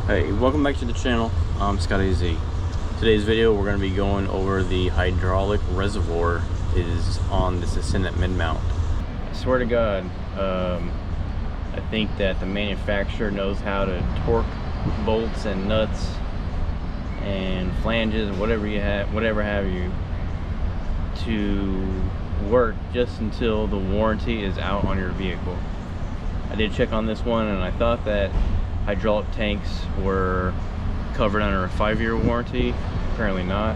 Hey, welcome back to the channel. I'm Scotty Z. Today's video we're going to be going over the hydraulic reservoir. It is on this Ascendant mid mount. I swear to God, I think that the manufacturer knows how to torque bolts and nuts and flanges, whatever have you, to work just until the warranty is out on your vehicle. I did check on this one and I thought that hydraulic tanks were covered under a 5-year warranty. Apparently not,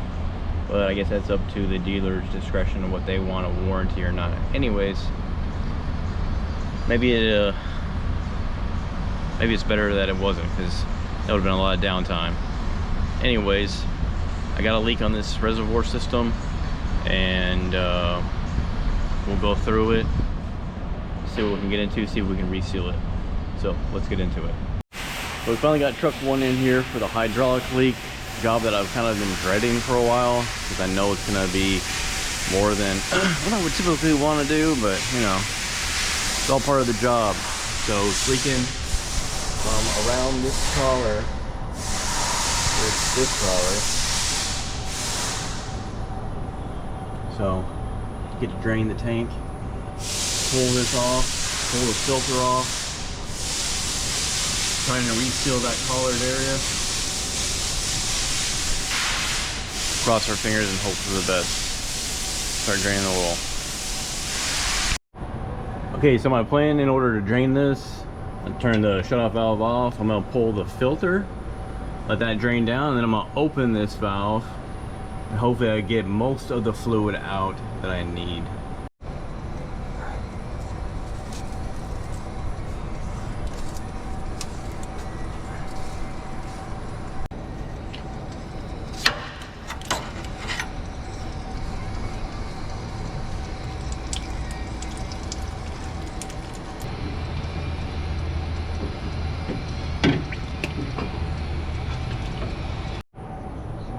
but I guess that's up to the dealer's discretion of what they want a warranty or not. Anyways, maybe it's better that it wasn't, because that would have been a lot of downtime. Anyways, I got a leak on this reservoir system, and we'll go through it, see what we can get into, see if we can reseal it. So let's get into it. So we finally got truck one in here for the hydraulic leak, job that I've kind of been dreading for a while, because I know it's going to be more than what I would typically want to do, but you know, it's all part of the job. So it's leaking from around this collar with this collar. So get to drain the tank, pull this off, pull the filter off. Trying to reseal that collared area. Cross our fingers and hope for the best. Start draining the oil. Okay, so my plan in order to drain this, I turn the shutoff valve off. I'm gonna pull the filter, let that drain down, and then I'm gonna open this valve, and hopefully I get most of the fluid out that I need.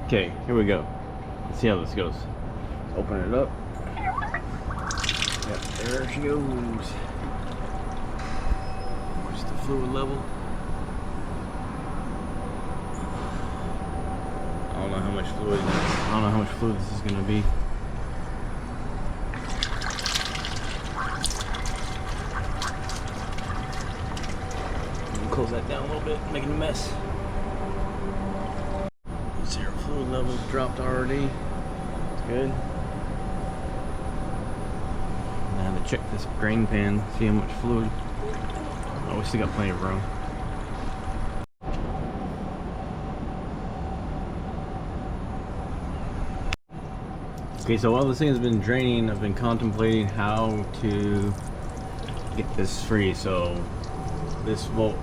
Okay, here we go. Let's see how this goes. Let's open it up. Yep, there she goes. What's the fluid level? I don't know how much fluid this is gonna be. Close that down a little bit, making a mess. See, our fluid level's dropped already. Good. Now to check this drain pan, see how much fluid. Oh, we still got plenty of room. Okay, so while this thing has been draining, I've been contemplating how to get this free. So this bolt,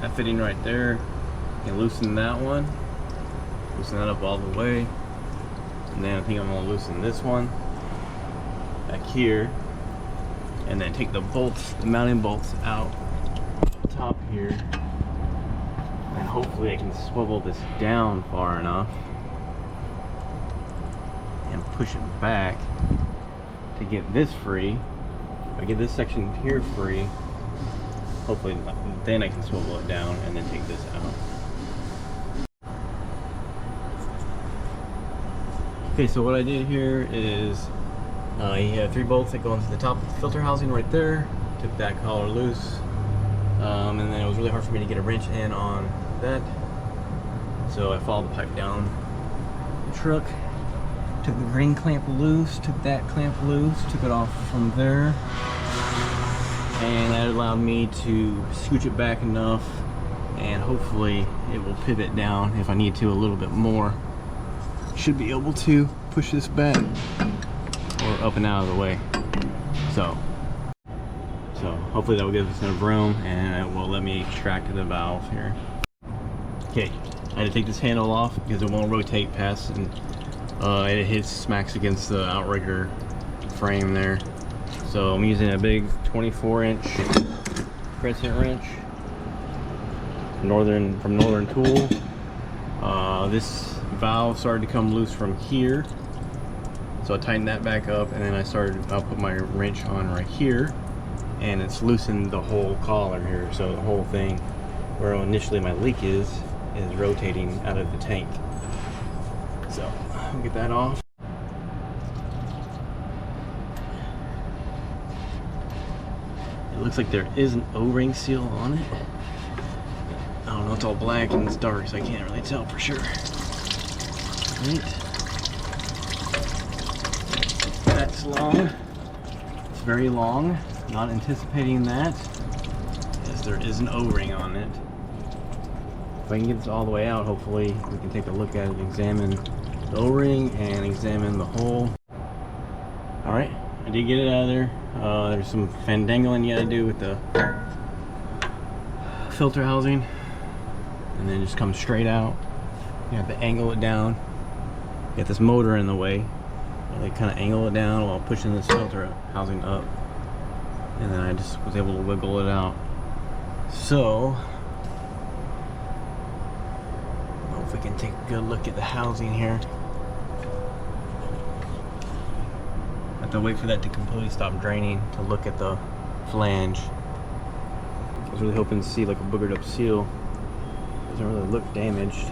that fitting right there, you can loosen that one, loosen that up all the way, and then I think I'm going to loosen this one back here, and then take the bolts, the mounting bolts out top here, and hopefully I can swivel this down far enough and push it back to get this free. If I get this section here free, hopefully then I can swivel it down and then take this out. Okay, so what I did here is you have 3 bolts that go into the top of the filter housing right there. Took that collar loose, and then it was really hard for me to get a wrench in on that, so I followed the pipe down the truck, took the ring clamp loose, took that clamp loose, took it off from there, and that allowed me to scooch it back enough, and hopefully it will pivot down if I need to a little bit more. Should be able to push this back or up and out of the way. So hopefully that will give us enough room, and it will let me extract the valve here. Okay, I had to take this handle off because it won't rotate past, and it smacks against the outrigger frame there. So I'm using a big 24-inch crescent wrench from Northern Tool. This valve started to come loose from here, so I tightened that back up, and then I'll put my wrench on right here, and it's loosened the whole collar here, so the whole thing where initially my leak is rotating out of the tank. So I'll get that off. It looks like there is an O-ring seal on it. I don't know, it's all black and it's dark, so I can't really tell for sure. Right. That's long. It's very long. Not anticipating that. Yes, there is an O-ring on it. If I can get this all the way out, hopefully we can take a look at it, examine the O-ring and examine the hole. Alright, I did get it out of there. There's some fandangling you gotta do with the filter housing, and then just come straight out. You have to angle it down. You got this motor in the way. They kind of angle it down while pushing this filter housing up, and then I just was able to wiggle it out. So I don't know if we can take a good look at the housing here. I have to wait for that to completely stop draining to look at the flange. I was really hoping to see like a boogered up seal. Doesn't really look damaged.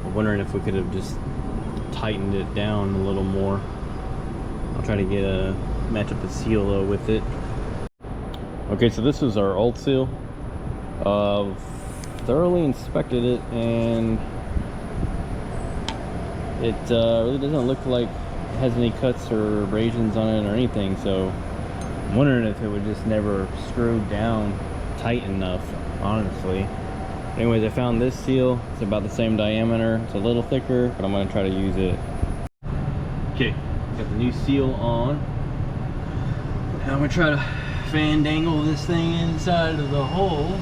I'm wondering if we could have just tightened it down a little more. I'll try to get a match up the seal though with it. Okay, so this is our old seal. Thoroughly inspected it, and it really doesn't look like it has any cuts or abrasions on it or anything, so I'm wondering if it would just never screwed down tight enough, honestly. Anyways, I found this seal. It's about the same diameter. It's a little thicker, but I'm going to try to use it. Okay, got the new seal on. Now I'm going to try to fandangle this thing inside of the hole.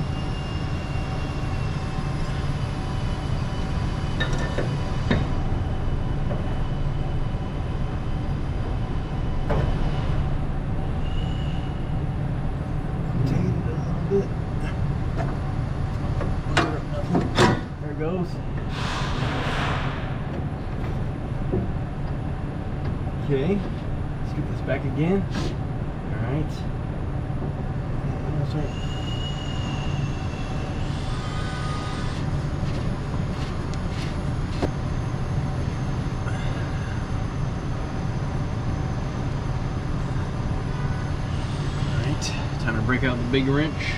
Goes. Okay, let's get this back again. All right. That's right. All right, time to break out the big wrench.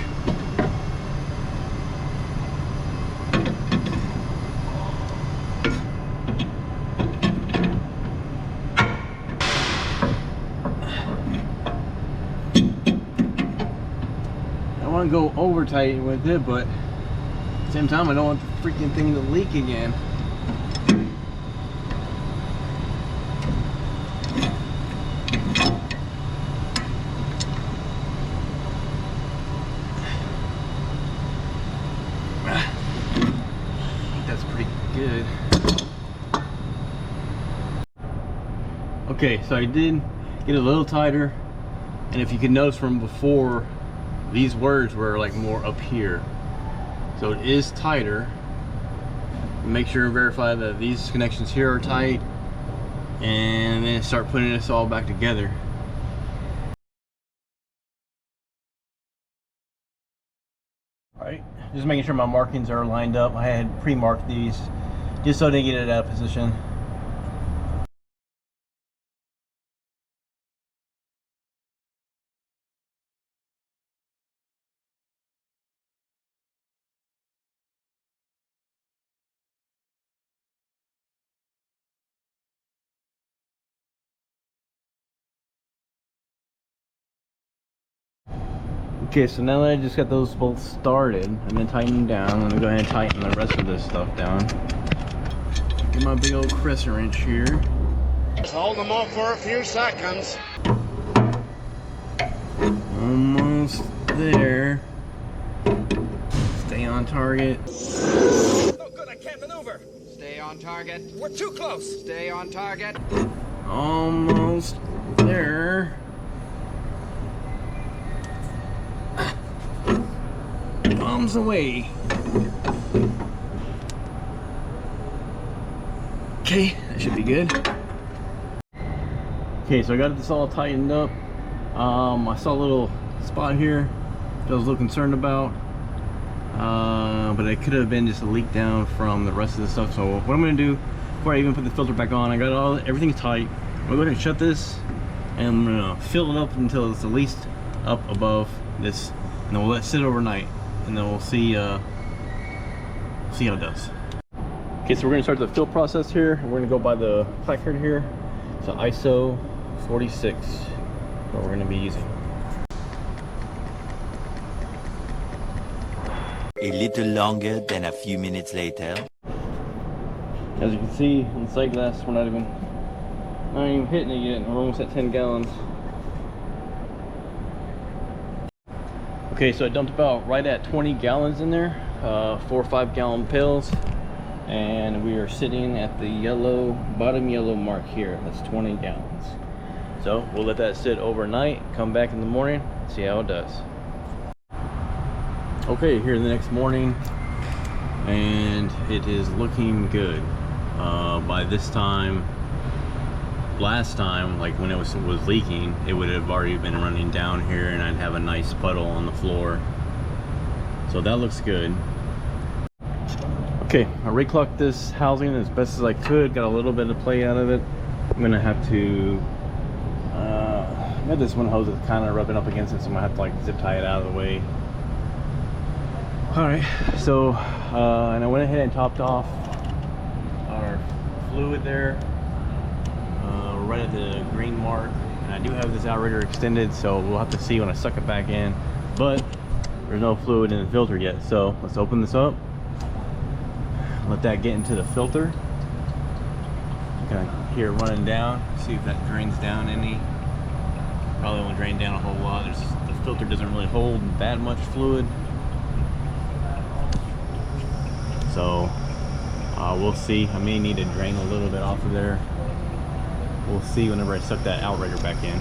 I want to go over tight with it, but at the same time I don't want the freaking thing to leak again. I think that's pretty good. Okay, so I did get a little tighter, and if you can notice from before, these words were like more up here, so it is tighter. Make sure and verify that these connections here are tight, and then start putting this all back together. Alright, just making sure my markings are lined up. I had pre-marked these just so I didn't get it out of position. Okay, so now that I just got those bolts started, I'm gonna tighten them down. I'm gonna go ahead and tighten the rest of this stuff down. Get my big old crescent wrench here. Just hold them off for a few seconds. Almost there. Stay on target. Oh good, I can't maneuver. Stay on target. We're too close. Stay on target. Almost there. Bombs away. Okay, that should be good. Okay, so I got this all tightened up. I saw a little spot here that I was a little concerned about, but it could have been just a leak down from the rest of the stuff. So what I'm gonna do before I even put the filter back on, I got everything tight. I'm gonna go ahead and shut this, and I'm gonna fill it up until it's at least up above this, and then we'll let it sit overnight, and then we'll see how it does. Okay, so we're gonna start the fill process here. We're gonna go by the placard here. It's an ISO 46 what we're gonna be using. A little longer than a few minutes later. As you can see on the sight glass, we're not even hitting it yet. We're almost at 10 gallons. Okay, so I dumped about right at 20 gallons in there, 4 or 5 gallon pails, and we are sitting at the bottom yellow mark here. That's 20 gallons. So we'll let that sit overnight, come back in the morning, see how it does. Okay, here the next morning, and it is looking good. By this time, last time, like when it was leaking, it would have already been running down here, and I'd have a nice puddle on the floor. So that looks good. Okay, I reclocked this housing as best as I could. Got a little bit of play out of it. I'm gonna have to I got this one hose that's kind of rubbing up against it, so I'm gonna have to like zip tie it out of the way. All right, so and I went ahead and topped off our fluid there, right at the green mark, and I do have this outrigger extended, so we'll have to see when I suck it back in, but there's no fluid in the filter yet. So let's open this up, let that get into the filter. Kind of hear it running down, see if that drains down any. Probably won't drain down a whole lot. The filter doesn't really hold that much fluid, so we'll see. I may need to drain a little bit off of there. We'll see whenever I suck that outrigger back in.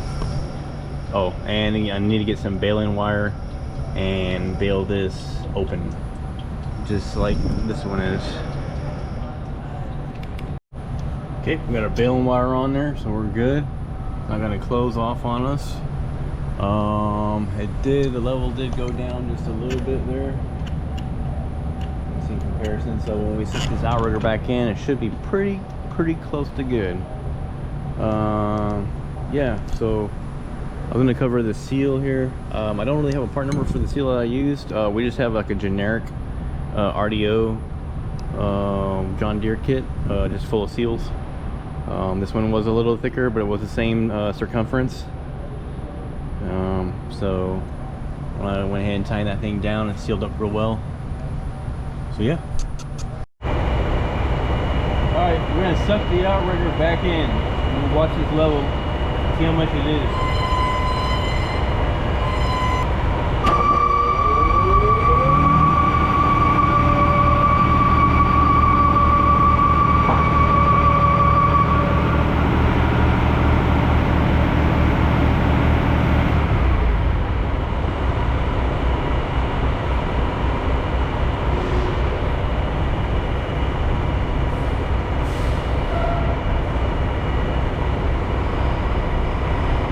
Oh, and I need to get some baling wire and bail this open, just like this one is. Okay, we got our baling wire on there, so we're good. Not gonna close off on us. The level did go down just a little bit there. In comparison, so when we stick this outrigger back in, it should be pretty close to good. Yeah, so I'm gonna cover the seal here. I don't really have a part number for the seal that I used. We just have like a generic RDO John Deere kit, just full of seals. This one was a little thicker, but it was the same circumference. So I went ahead and tightened that thing down and sealed up real well. So yeah. Alright, we're gonna suck the outrigger back in and watch this level, see how much it is.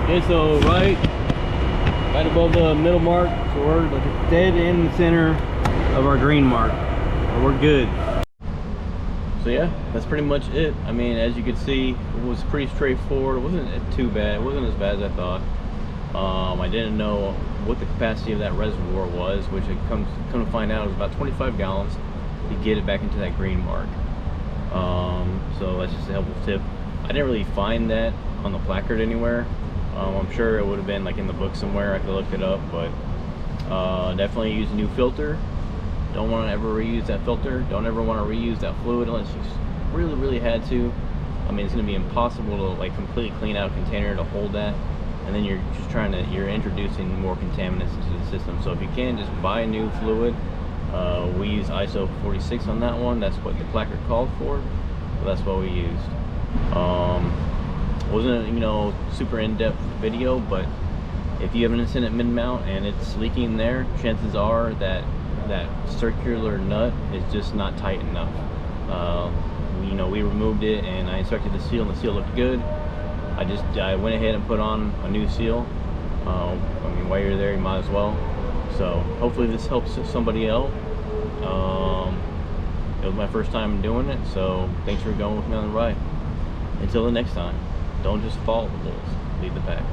Okay, so right above the middle mark, so we're like dead in the center of our green mark, so we're good. So yeah, that's pretty much it. I mean, as you can see, it was pretty straightforward. It wasn't too bad. It wasn't as bad as I thought. I didn't know what the capacity of that reservoir was, which it come to find out it was about 25 gallons to get it back into that green mark. So that's just a helpful tip. I didn't really find that on the placard anywhere. I'm sure it would have been like in the book somewhere. I could look it up, but definitely use a new filter. Don't want to ever reuse that filter. Don't ever want to reuse that fluid unless you really had to. I mean, it's going to be impossible to like completely clean out a container to hold that, and then you're introducing more contaminants into the system. So if you can, just buy a new fluid. We use ISO 46 on that one. That's what the placard called for, so that's what we used. Wasn't, you know, super in-depth video, but if you have an incident mid-mount and it's leaking there, chances are that that circular nut is just not tight enough. You know, we removed it and I inspected the seal and the seal looked good. I went ahead and put on a new seal. I mean, while you're there, you might as well. So hopefully this helps somebody out. It was my first time doing it, so thanks for going with me on the ride. Until the next time, don't just follow the bulls, lead the pack.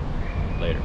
Later.